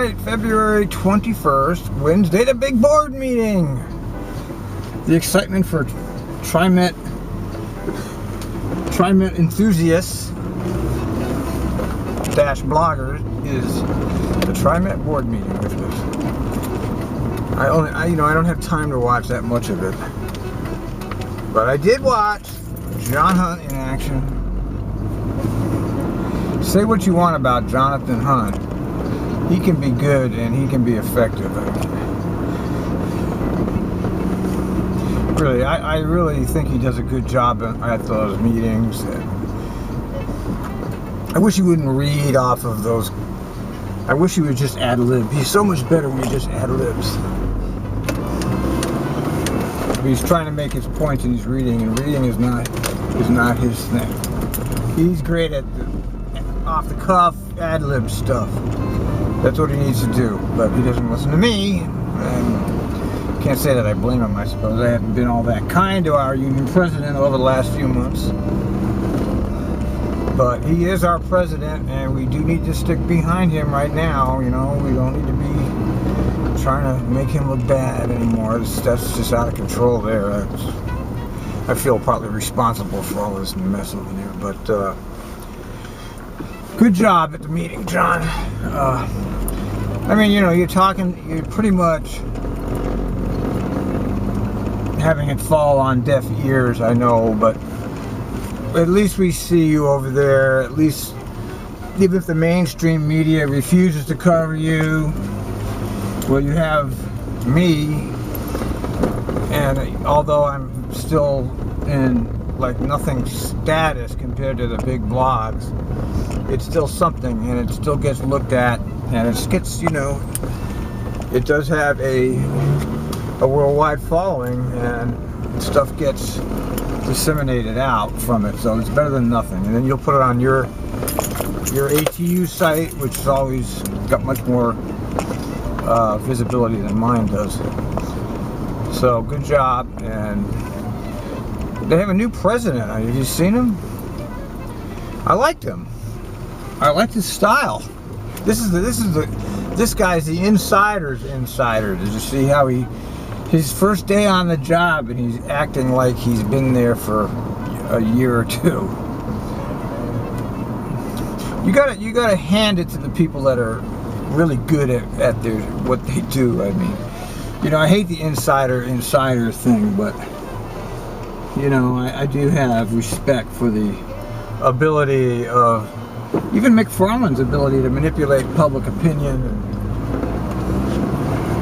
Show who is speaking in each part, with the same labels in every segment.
Speaker 1: Alright, February 21st, Wednesday, the big board meeting. The excitement for TRIMET enthusiasts dash bloggers is the TRIMET board meeting, which was I don't have time to watch that much of it. But I did watch John Hunt in action. Say what you want about Jonathan Hunt. He can be good and he can be effective. I really think he does a good job at those meetings. I wish he wouldn't read off of those. I wish he would just ad-lib. He's so much better when he just ad-libs. He's trying to make his points and he's reading, and reading is not his thing. He's great at the off-the-cuff ad-lib stuff. That's what he needs to do, but he doesn't listen to me, and can't say that I blame him, I suppose. I haven't been all that kind to our union president over the last few months. But he is our president, and we do need to stick behind him right now. You know, we don't need to be trying to make him look bad anymore. That's just out of control there. I feel partly responsible for all this mess over there, but good job at the meeting, John. I mean, you know, you're pretty much having it fall on deaf ears, I know, but at least we see you over there. At least, even if the mainstream media refuses to cover you, well, you have me, and although I'm still in like nothing status compared to the big blogs, it's still something, and it still gets looked at, and it gets, you know, it does have a worldwide following, and stuff gets disseminated out from it, so it's better than nothing. And then you'll put it on your ATU site, which has always got much more visibility than mine does. So good job. And they have a new president. Have you seen him? I liked him. I liked his style. This guy's the insider's insider. Did you see how his first day on the job, and he's acting like he's been there for a year or two. You gotta hand it to the people that are really good at what they do. I mean, you know, I hate the insider thing, but you know, I do have respect for the ability of even McFarland's ability to manipulate public opinion. And,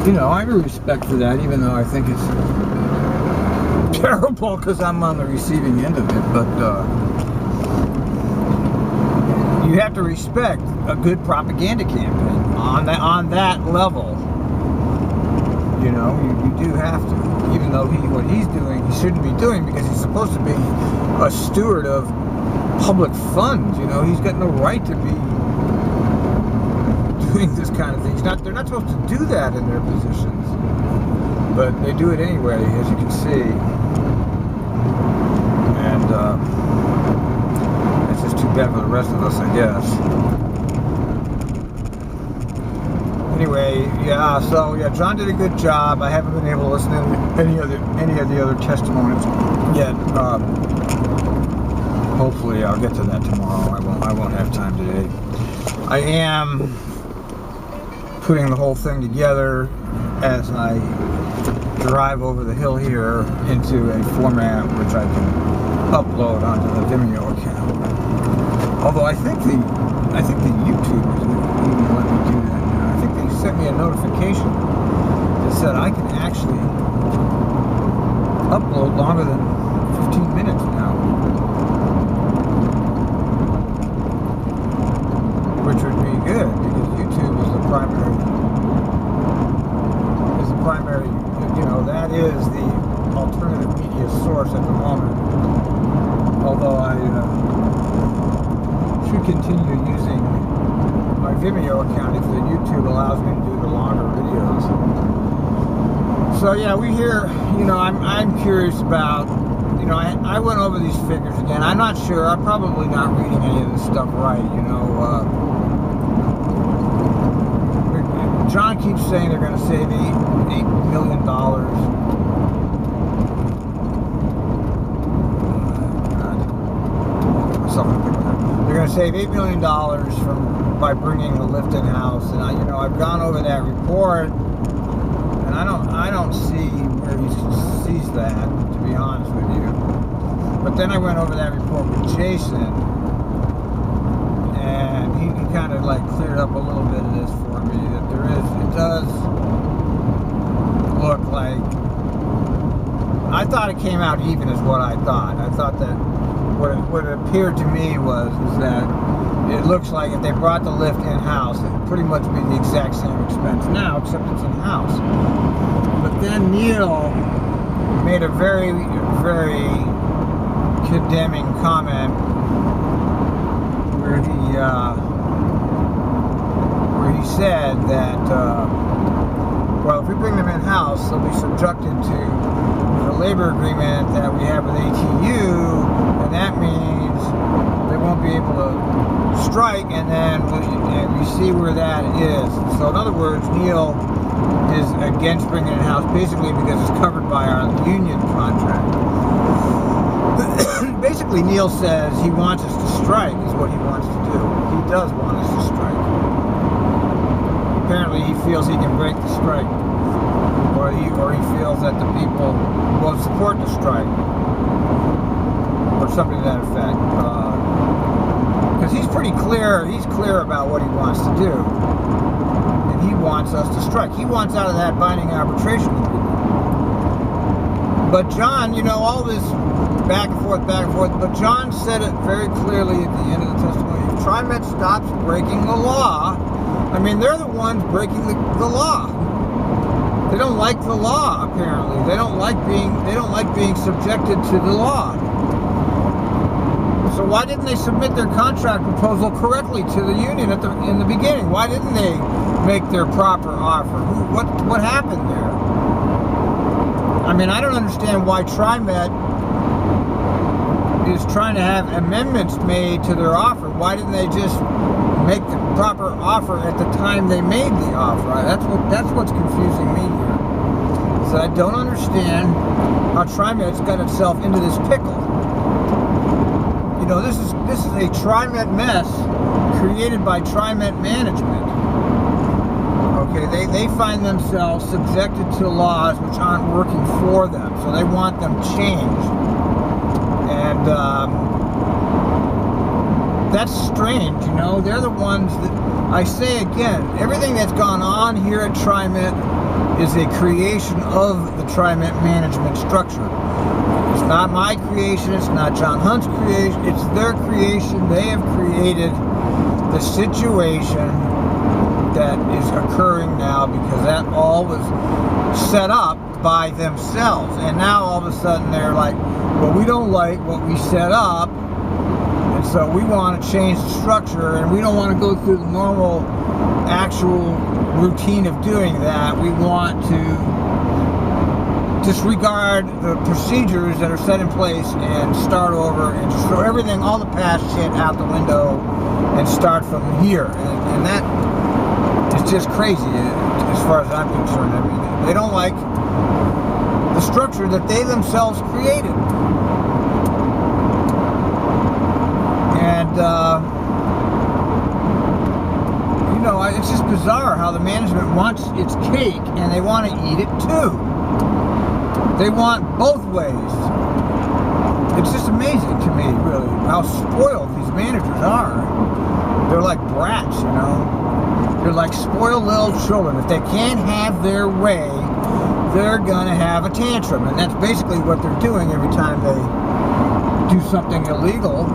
Speaker 1: you know, I have a respect for that, even though I think it's terrible because I'm on the receiving end of it. But you have to respect a good propaganda campaign on that level. You know, you do have to, even though what he's doing, he shouldn't be doing, because he's supposed to be a steward of public funds. You know, he's got no right to be doing this kind of thing. They're not supposed to do that in their positions, but they do it anyway, as you can see. And it's just too bad for the rest of us, I guess. Anyway, yeah. So yeah, John did a good job. I haven't been able to listen to any of the other testimonies yet. Hopefully, I'll get to that tomorrow. I won't have time today. I am putting the whole thing together as I drive over the hill here into a format which I can upload onto the Vimeo account. Although I think the YouTube is even let me do that now. I think they sent me a notification that said I can actually upload longer than 15 minutes now, which would be good, because YouTube is the primary, you know, that is the alternative media source at the moment. Although I should continue using my Vimeo account if the YouTube allows me to do the longer videos. So yeah, we hear, you know, I'm curious about, you know, I went over these figures again. I'm not sure. I'm probably not reading any of this stuff right, you know. John keeps saying they're going to save $8 million. They're going to save $8 million by bringing the lift in house, and I've gone over that report, and I don't see where he sees that, to be honest with you. But then I went over that report with Jason, and he kind of like cleared up a little bit of this for me. That it does look like, I thought it came out even, is what I thought. I thought that what it appeared to me is that it looks like if they brought the lift in-house, it would pretty much be the exact same expense now, except it's in-house. But then Neil made a very, very condemning comment where he said that, well, if we bring them in-house, they'll be subjected to the labor agreement that we have with ATU, and that means they won't be able to strike, and then we see where that is. So in other words, Neil is against bringing it in-house basically because it's covered by our union contract. Basically, Neil says he wants us to strike, is what he wants to do. He does want us to strike. Apparently he feels he can break the strike, or he feels that the people won't support the strike, or something to that effect. Because he's pretty clear, he's clear about what he wants to do, and he wants us to strike. He wants out of that binding arbitration agreement. But John, all this back and forth, but John said it very clearly at the end of the testimony. If TRIMET stops breaking the law, they're the ones breaking the law. They don't like the law, apparently. They don't like being subjected to the law. So why didn't they submit their contract proposal correctly to the union in the beginning? Why didn't they make their proper offer? What happened there? I don't understand why TRIMET is trying to have amendments made to their offer. Why didn't they just make the proper offer at the time they made the offer? That's what's confusing me here. So I don't understand how TRIMET's got itself into this pickle. This is a TRIMET mess created by TRIMET management. Okay, they find themselves subjected to laws which aren't working for them, so they want them changed. And that's strange, They're the ones that, I say again, everything that's gone on here at TRIMET is a creation of the TRIMET management structure. It's not my creation, it's not John Hunt's creation, it's their creation. They have created the situation that is occurring now because that all was set up by themselves. And now all of a sudden they're like, well, we don't like what we set up, and so we want to change the structure, and we don't want to go through the normal actual routine of doing that. We want to disregard the procedures that are set in place and start over and just throw everything, all the past shit out the window and start from here. And that is just crazy as far as I'm concerned. They don't like the structure that they themselves created. And it's just bizarre how the management wants its cake and they want to eat it too. They want both ways. It's just amazing to me, really, how spoiled these managers are. They're like brats, They're like spoiled little children. If they can't have their way, they're gonna have a tantrum, and that's basically what they're doing every time they do something illegal.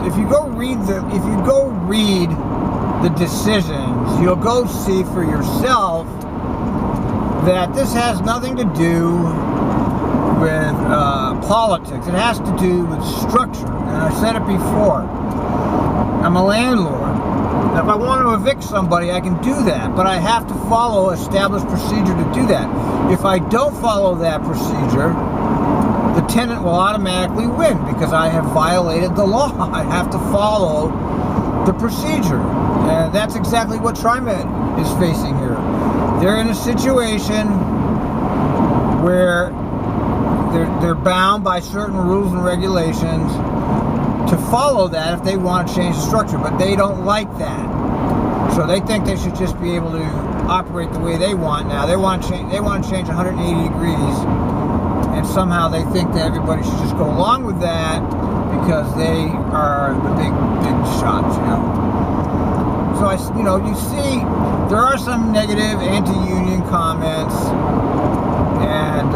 Speaker 1: If you go read the decisions, you'll go see for yourself that this has nothing to do with politics. It has to do with structure. And I said it before. I'm a landlord. Now, if I want to evict somebody, I can do that, but I have to follow established procedure to do that. If I don't follow that procedure, the tenant will automatically win because I have violated the law. I have to follow the procedure. And that's exactly what TRIMET is facing here. They're in a situation where they're bound by certain rules and regulations to follow that if they want to change the structure, but they don't like that. So they think they should just be able to operate the way they want now. They want to change 180 degrees, and somehow they think that everybody should just go along with that because they are the big shots, you know. So you see, there are some negative anti-union comments and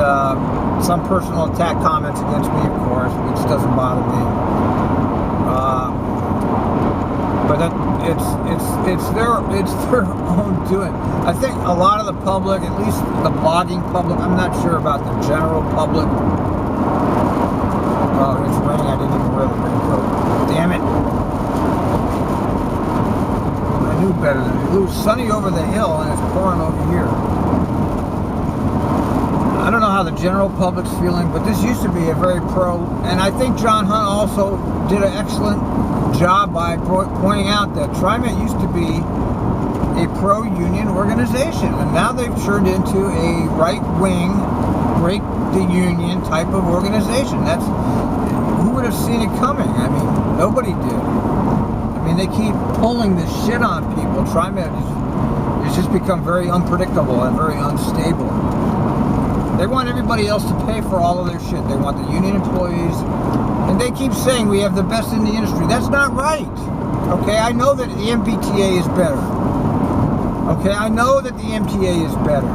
Speaker 1: some personal attack comments against me, of course, which doesn't bother me. But it's their own doing. I think a lot of the public, at least the blogging public, I'm not sure about the general public. Oh, it's raining. I didn't even wear the raincoat. Damn it. I knew better than it. It was sunny over the hill and it's pouring over here. I don't know how the general public's feeling, but this used to be a very pro, and I think John Hunt also did an excellent job by pointing out that TRIMET used to be a pro-union organization, and now they've turned into a right-wing, break the union type of organization. Who would have seen it coming? I mean, nobody did. I mean, they keep pulling this shit on people. TRIMET has just become very unpredictable and very unstable. They want everybody else to pay for all of their shit. They want the union employees, and they keep saying we have the best in the industry. That's not right. Okay, I know that the MBTA is better. Okay, I know that the MTA is better.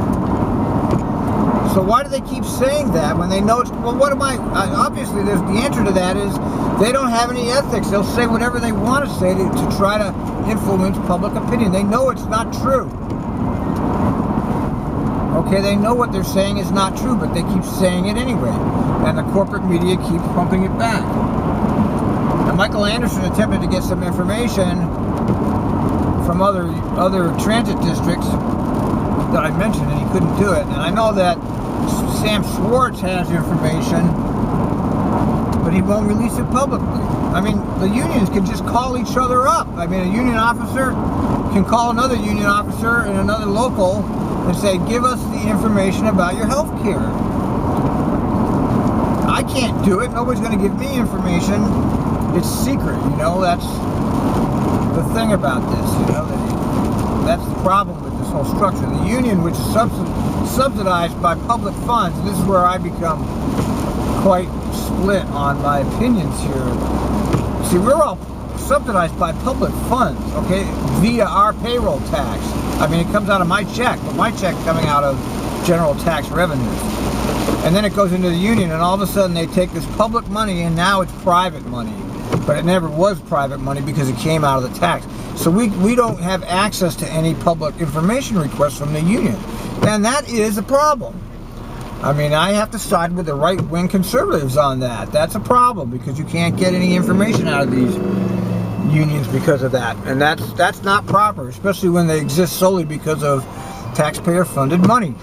Speaker 1: So why do they keep saying that when they know it's, well, what am I, obviously the answer to that is they don't have any ethics. They'll say whatever they want to say to try to influence public opinion. They know it's not true. Okay, they know what they're saying is not true, but they keep saying it anyway. And the corporate media keeps pumping it back. Now, Michael Anderson attempted to get some information from other transit districts that I mentioned, and he couldn't do it. And I know that Sam Schwartz has information, but he won't release it publicly. I mean, the unions can just call each other up. I mean, a union officer can call another union officer in another local and say, give us the information about your health care. I can't do it. Nobody's going to give me information. It's secret, you know. That's the thing about this, you know. That's the problem with this whole structure. The union, which is subsidized by public funds, this is where I become quite split on my opinions here. See, we're all subsidized by public funds, okay, via our payroll tax. I mean, it comes out of my check, but my check's coming out of general tax revenues. And then it goes into the union, and all of a sudden they take this public money, and now it's private money. But it never was private money because it came out of the tax. So we don't have access to any public information requests from the union. And that is a problem. I mean, I have to side with the right-wing conservatives on that. That's a problem because you can't get any information out of these unions because of that. And that's not proper, especially when they exist solely because of taxpayer-funded money.